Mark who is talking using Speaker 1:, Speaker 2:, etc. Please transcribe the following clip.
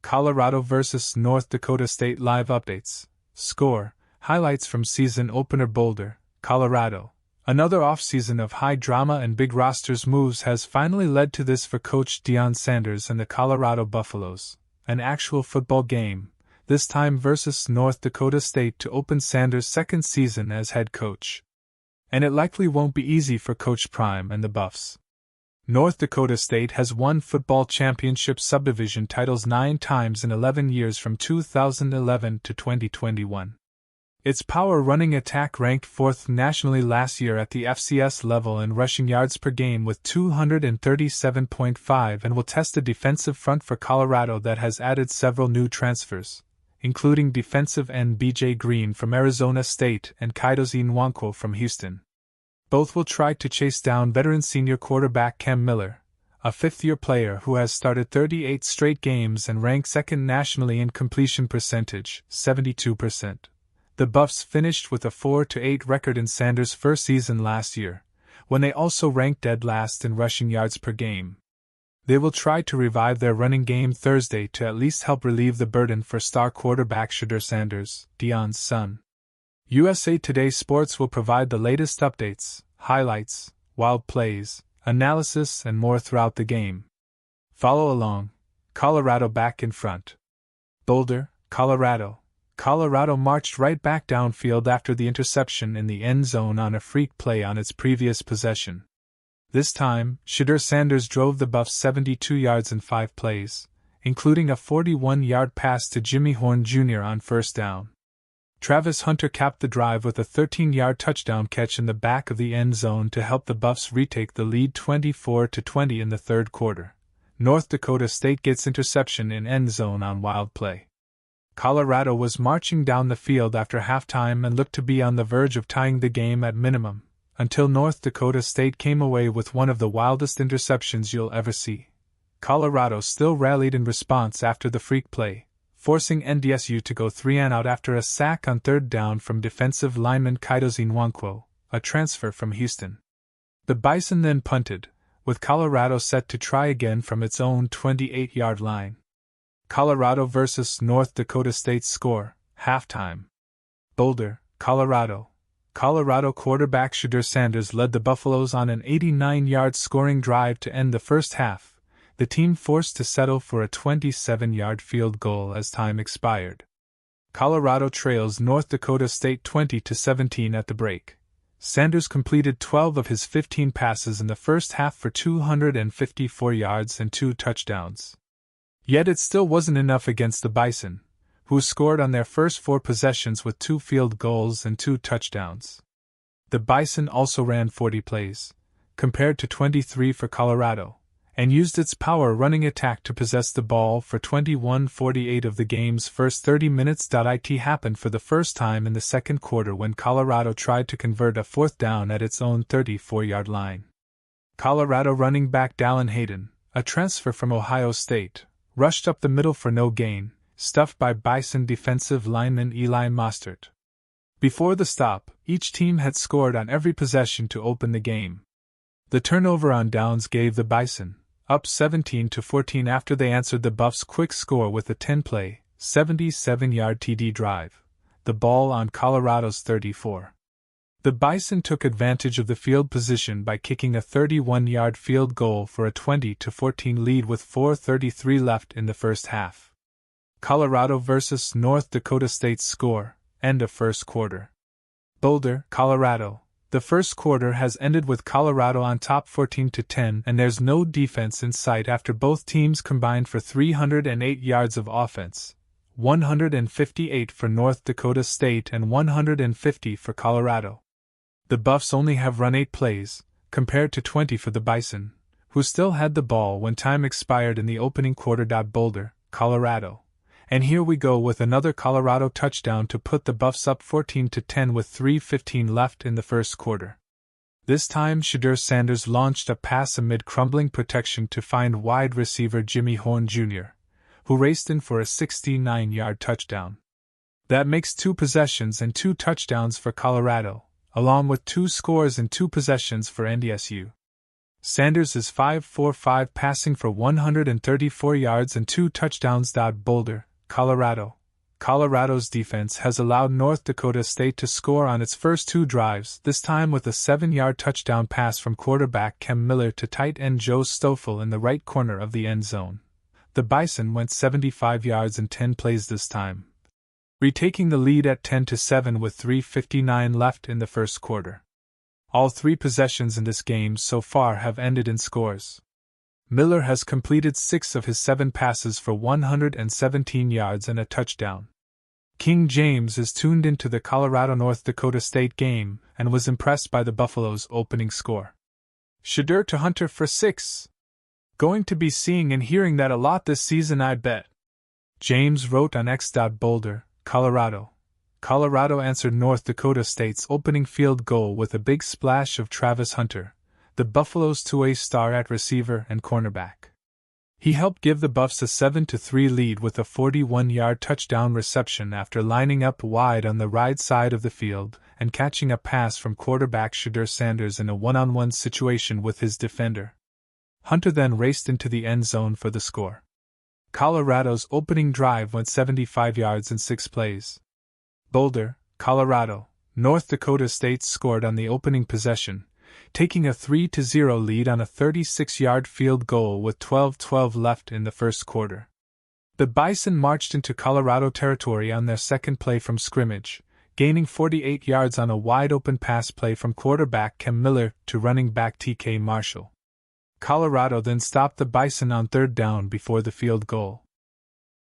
Speaker 1: Colorado vs. North Dakota State live updates. Score, highlights from season opener Boulder, Colorado. Another offseason of high drama and big rosters moves has finally led to this for coach Deion Sanders and the Colorado Buffaloes. An actual football game, this time versus North Dakota State to open Sanders' second season as head coach. And it likely won't be easy for Coach Prime and the Buffs. North Dakota State has won Football Championship Subdivision titles 9 times in 11 years from 2011 to 2021. Its power running attack ranked 4th nationally last year at the FCS level in rushing yards per game with 237.5 and will test a defensive front for Colorado that has added several new transfers, including defensive end BJ Green from Arizona State and Chidozie Nwankwo from Houston. Both will try to chase down veteran senior quarterback Cam Miller, a fifth-year player who has started 38 straight games and ranked second nationally in completion percentage, 72%. The Buffs finished with a 4-8 record in Sanders' first season last year, when they also ranked dead last in rushing yards per game. They will try to revive their running game Thursday to at least help relieve the burden for star quarterback Deion Sanders, Deion's son. USA Today Sports will provide the latest updates, highlights, wild plays, analysis, and more throughout the game. Follow along. Colorado back in front. Boulder, Colorado. Colorado marched right back downfield after the interception in the end zone on a freak play on its previous possession. This time, Deion Sanders drove the Buffs 72 yards in 5 plays, including a 41-yard pass to Jimmy Horn Jr. on first down. Travis Hunter capped the drive with a 13-yard touchdown catch in the back of the end zone to help the Buffs retake the lead 24-20 in the third quarter. North Dakota State gets interception in end zone on wild play. Colorado was marching down the field after halftime and looked to be on the verge of tying the game at minimum, until North Dakota State came away with one of the wildest interceptions you'll ever see. Colorado still rallied in response after the freak play, forcing NDSU to go 3-and-out after a sack on third down from defensive lineman Chidozie Nwankwo, a transfer from Houston. The Bison then punted, with Colorado set to try again from its own 28-yard line. Colorado vs. North Dakota State score, halftime. Boulder, Colorado. Colorado quarterback Deion Sanders led the Buffaloes on an 89-yard scoring drive to end the first half, the team forced to settle for a 27-yard field goal as time expired. Colorado trails North Dakota State 20-17 at the break. Sanders completed 12 of his 15 passes in the first half for 254 yards and 2 touchdowns. Yet it still wasn't enough against the Bison, who scored on their first 4 possessions with 2 field goals and 2 touchdowns. The Bison also ran 40 plays, compared to 23 for Colorado, and used its power running attack to possess the ball for 21-48 of the game's first 30 minutes. It happened for the first time in the second quarter when Colorado tried to convert a 4th down at its own 34-yard line. Colorado running back Dallin Hayden, a transfer from Ohio State, rushed up the middle for no gain, stuffed by Bison defensive lineman Eli Mostert. Before the stop, each team had scored on every possession to open the game. The turnover on downs gave the Bison, up 17-14 after they answered the Buffs' quick score with a 10-play, 77-yard TD drive, the ball on Colorado's 34. The Bison took advantage of the field position by kicking a 31-yard field goal for a 20-14 lead with 4:33 left in the first half. Colorado vs. North Dakota State score, end of first quarter. Boulder, Colorado. The first quarter has ended with Colorado on top 14-10 and there's no defense in sight after both teams combined for 308 yards of offense, 158 for North Dakota State and 150 for Colorado. The Buffs only have run 8 plays, compared to 20 for the Bison, who still had the ball when time expired in the opening quarter. Boulder, Colorado. And here we go with another Colorado touchdown to put the Buffs up 14-10 with 3:15 left in the first quarter. This time Deion Sanders launched a pass amid crumbling protection to find wide receiver Jimmy Horn Jr., who raced in for a 69-yard touchdown. That makes 2 possessions and 2 touchdowns for Colorado, along with 2 scores and 2 possessions for NDSU. Sanders is 5'4", passing for 134 yards and 2 touchdowns. Boulder, Colorado. Colorado's defense has allowed North Dakota State to score on its first 2 drives, this time with a 7-yard touchdown pass from quarterback Kem Miller to tight end Joe Stoffel in the right corner of the end zone. The Bison went 75 yards in 10 plays this time, retaking the lead at 10-7 with 3:59 left in the first quarter. All 3 possessions in this game so far have ended in scores. Miller has completed 6 of his 7 passes for 117 yards and a touchdown. King James is tuned into the Colorado-North Dakota State game and was impressed by the Buffalo's opening score. Shedeur to Hunter for 6. Going to be seeing and hearing that a lot this season, I bet. James wrote on X. Boulder, Colorado. Colorado answered North Dakota State's opening field goal with a big splash of Travis Hunter, the Buffalo's 2A star at receiver and cornerback. He helped give the Buffs a 7-3 lead with a 41-yard touchdown reception after lining up wide on the right side of the field and catching a pass from quarterback Deion Sanders in a one-on-one situation with his defender. Hunter then raced into the end zone for the score. Colorado's opening drive went 75 yards in 6 plays. Boulder, Colorado. North Dakota State scored on the opening possession, taking a 3-0 lead on a 36-yard field goal with 12:12 left in the first quarter. The Bison marched into Colorado territory on their second play from scrimmage, gaining 48 yards on a wide-open pass play from quarterback Kem Miller to running back TK Marshall. Colorado then stopped the Bison on 3rd down before the field goal.